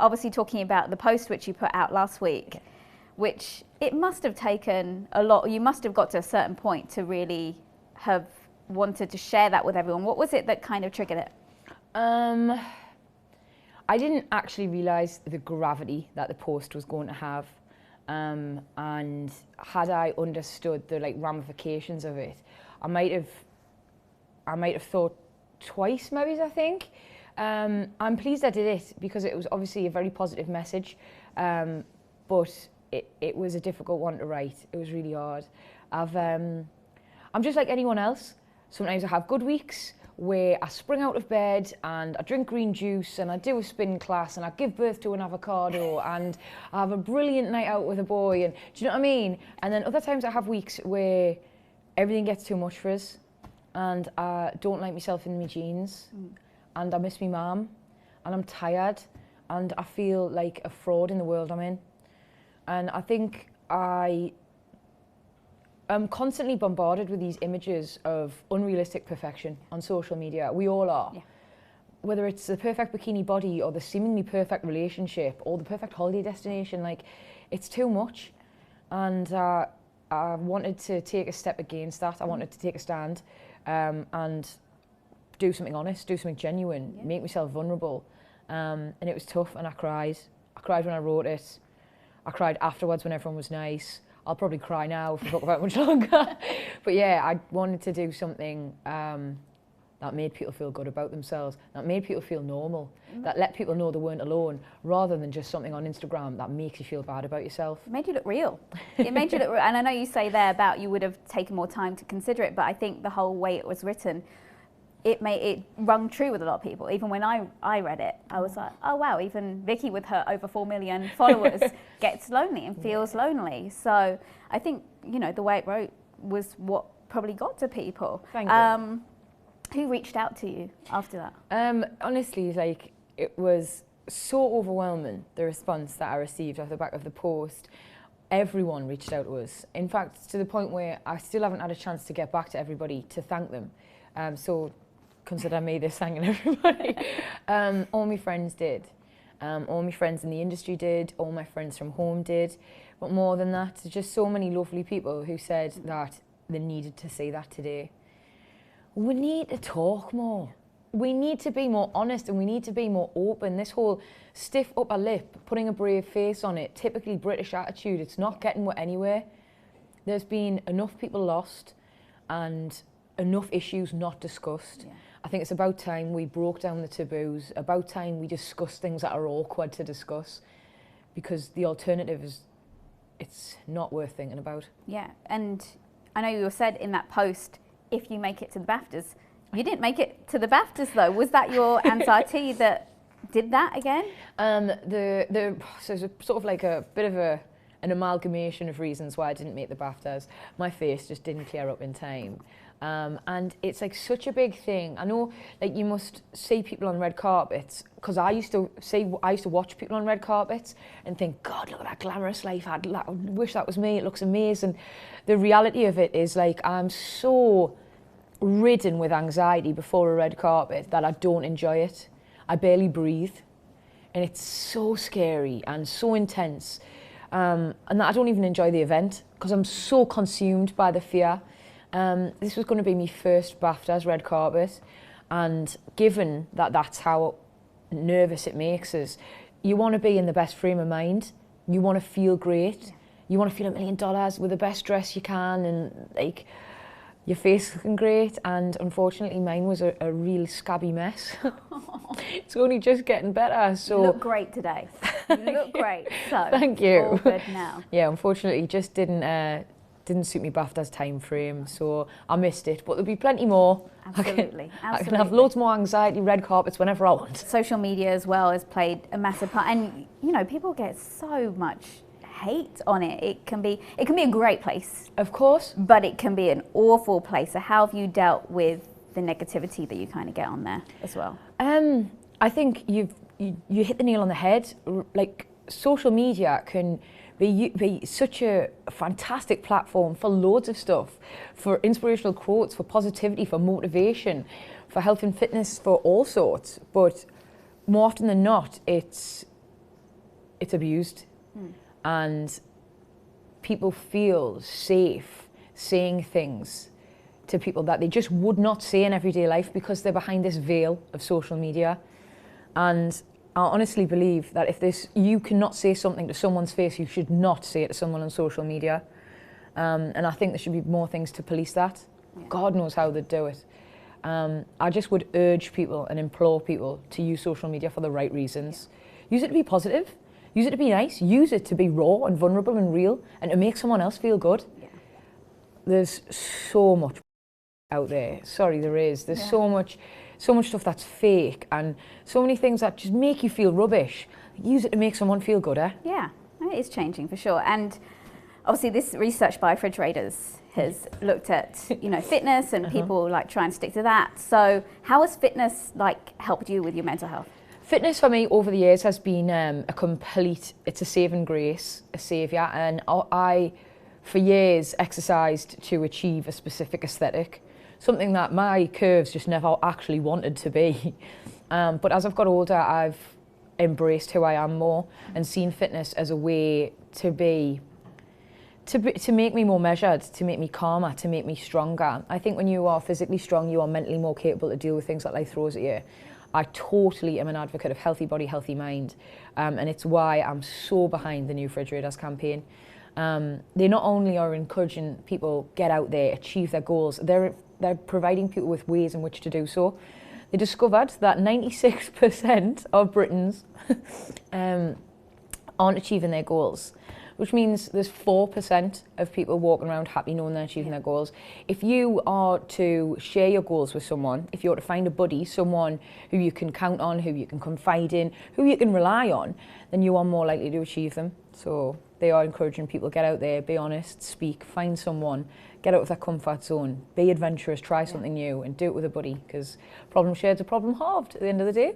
obviously talking about the post which you put out last week, which it must have taken a lot. You must have got to a certain point to really have wanted to share that with everyone. What was it that kind of triggered it? I didn't actually realise the gravity that the post was going to have. And had I understood the ramifications of it, I might have thought twice, maybe, I think. I'm pleased I did it because it was obviously a very positive message, but it was a difficult one to write. It was really hard. I'm just like anyone else. Sometimes I have good weeks where I spring out of bed and I drink green juice and I do a spin class and I give birth to an avocado and I have a brilliant night out with a boy, and do you know what I mean? And then other times I have weeks where everything gets too much for us and I don't like myself in my jeans and I miss my mum and I'm tired and I feel like a fraud in the world I'm in. And I think I'm constantly bombarded with these images of unrealistic perfection on social media. We all are. Yeah. Whether it's the perfect bikini body or the seemingly perfect relationship or the perfect holiday destination, it's too much. And I wanted to take a step against that. I wanted to take a stand and do something honest, do something genuine, make myself vulnerable. And it was tough, and I cried. I cried when I wrote it. I cried afterwards when everyone was nice. I'll probably cry now if we talk about it much longer. But yeah, I wanted to do something that made people feel good about themselves, that made people feel normal, that let people know they weren't alone, rather than just something on Instagram that makes you feel bad about yourself. It made you look real. It made you look real. And I know you say there about you would have taken more time to consider it, but I think the whole way it was written, it rung true with a lot of people. Even when I read it, I was like, oh wow, even Vicky with her over 4 million followers gets lonely and feels lonely. So I think, the way it wrote was what probably got to people. Thank you. Who reached out to you after that? Honestly, it was so overwhelming, the response that I received off the back of the post. Everyone reached out to us. In fact, to the point where I still haven't had a chance to get back to everybody to thank them. So consider me this thanking everybody. All my friends did. All my friends in the industry did. All my friends from home did. But more than that, just so many lovely people who said that they needed to see that today. We need to talk more. We need to be more honest and we need to be more open. This whole stiff upper lip, putting a brave face on it, typically British attitude, it's not getting anywhere. There's been enough people lost and enough issues not discussed. Yeah. I think it's about time we broke down the taboos, about time we discuss things that are awkward to discuss, because the alternative is, it's not worth thinking about. Yeah, and I know you said in that post, if you make it to the BAFTAs. You didn't make it to the BAFTAs though. Was that your anxiety that did that again? So it's sort of like a bit of an amalgamation of reasons why I didn't make the BAFTAs. My face just didn't clear up in time. And it's such a big thing. I know you must see people on red carpets, because I used to watch people on red carpets and think, God, look at that glamorous life. I wish that was me. It looks amazing. The reality of it is I'm so ridden with anxiety before a red carpet that I don't enjoy it. I barely breathe. And it's so scary and so intense. And that I don't even enjoy the event because I'm so consumed by the fear. This was going to be my first BAFTAs red carpet, and given that that's how nervous it makes us, you want to be in the best frame of mind, you want to feel great, you want to feel $1 million with the best dress you can, and your face looking great. And unfortunately mine was a real scabby mess. It's only just getting better. So you look great today. You look great. So thank you. All good now. Yeah, unfortunately it just didn't suit me BAFTA's time frame, so I missed it. But there'll be plenty more. Absolutely. I can have loads more anxiety red carpets whenever I want. Social media as well has played a massive part, and people get so much hate on it. It can be a great place, of course, but it can be an awful place. So how have you dealt with the negativity that you kind of get on there as well? I think you hit the nail on the head. Social media can be such a fantastic platform for loads of stuff, for inspirational quotes, for positivity, for motivation, for health and fitness, for all sorts. But more often than not, it's it's abused. And people feel safe saying things to people that they just would not say in everyday life because they're behind this veil of social media. And I honestly believe that if you cannot say something to someone's face, you should not say it to someone on social media. And I think there should be more things to police that. Yeah. God knows how they'd do it. I just would urge people and implore people to use social media for the right reasons. Use it to be positive. Use it to be nice. Use it to be raw and vulnerable and real and to make someone else feel good. Yeah. There's so much out there. Sorry, there is. There's so much stuff that's fake and so many things that just make you feel rubbish. Use it to make someone feel good, eh? Yeah, it is changing for sure. And obviously this research by refrigerators has looked at, you know, fitness and people like trying to stick to that. So how has fitness like helped you with your mental health? Fitness for me over the years has been it's a saving grace, a saviour. And I, for years, exercised to achieve a specific aesthetic, something that my curves just never actually wanted to be. But as I've got older, I've embraced who I am more and seen fitness as a way to make me more measured, to make me calmer, to make me stronger. I think when you are physically strong, you are mentally more capable to deal with things that life throws at you. I totally am an advocate of healthy body, healthy mind. And it's why I'm so behind the New Refrigerators campaign. They not only are encouraging people get out there, achieve their goals, they're providing people with ways in which to do so. They discovered that 96% of Britons aren't achieving their goals, which means there's 4% of people walking around happy knowing they're achieving their goals. If you are to share your goals with someone, if you're to find a buddy, someone who you can count on, who you can confide in, who you can rely on, then you are more likely to achieve them. So they are encouraging people, get out there, be honest, speak, find someone, get out of their comfort zone, be adventurous, try something new and do it with a buddy, because problem shared is a problem halved at the end of the day.